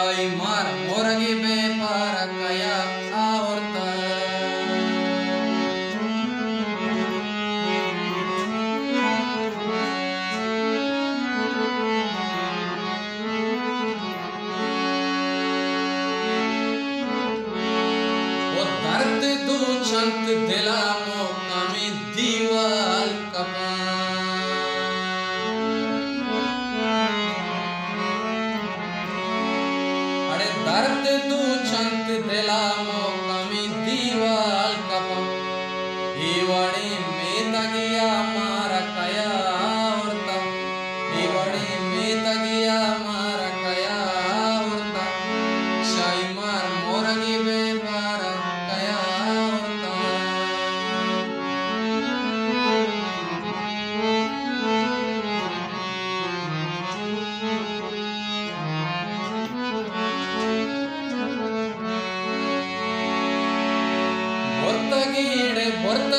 Shaimar moragi be para kaya aorta वो दर्द दू चंक दिला मौका में दीवाल कपा अरे दर्द दू चंक दिला मौका में दीवाल कपा इवड़े में तगिया मारा कया औरता इवड़े में तगिया मारा कया औरता शाइमार मोरगी बे पारा कया औरता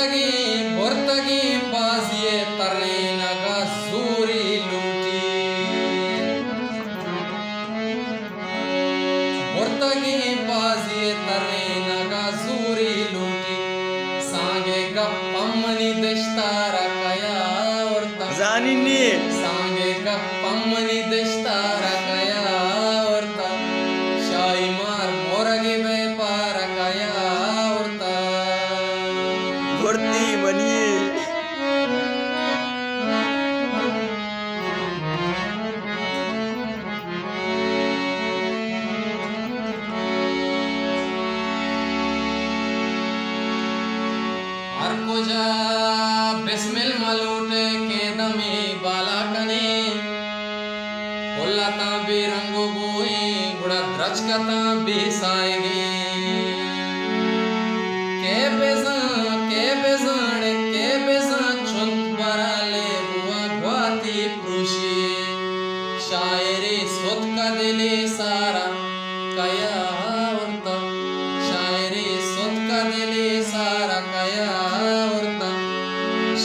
बोर्तगी बाजिए तरने नगा सूरी लूटी बोर्तगी बाजिए तरने नगा सूरी लूटी सांगे गप्पमनी दश्तारा कया औरता जानिनी सांगे गप्पमनी दश्तारा कया औरता शाइमार मोरगी बे पारा कया औरता भर्ती बनिए हर कोजा बिस्मिल मलूटे के दमे बाला कने कोल्लाता भी रंगो बोए गुड़ा द्रचकता भी साएगे के बेजान चुंत बराले बुआ ग्वाती प्रुशी शायरे सुत का दिले सारा कया औरता शायरे सुत का दिले सारा कया औरता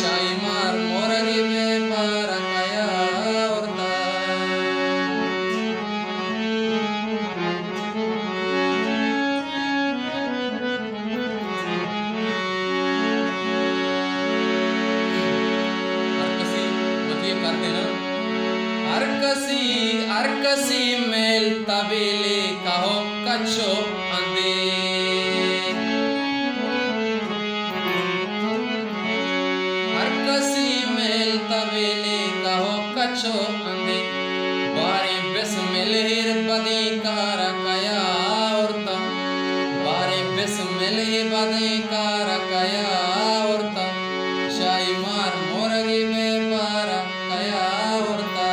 शाइमार मोरगी बे पारा कया औरता अरकसी मेल तबेले कहो कच्छो अंदे अरकसी मेल तबेले कहो कच्छो अंदे बारे बिस्मिल हिर बदी कारा कया औरता बारे बिस्मिल हिर बदी कारा कया औरता शाइमार मोरगी में पारा कया औरता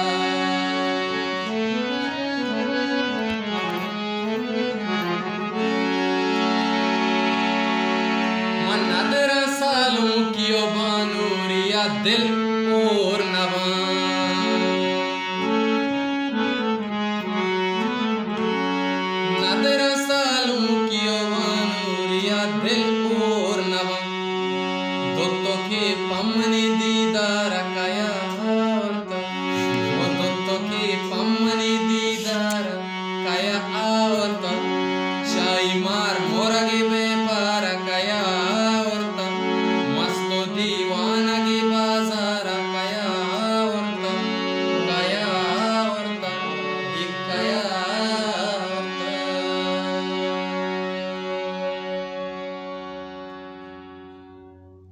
नदरा सालों की ओ बानूरिया दिल और नवा नदरा सालों की ओ बानूरिया दिल और नवा दोतो के पमनी दीदार कया औरता वो दोतो के पमनी दीदार कया औरता शाइमार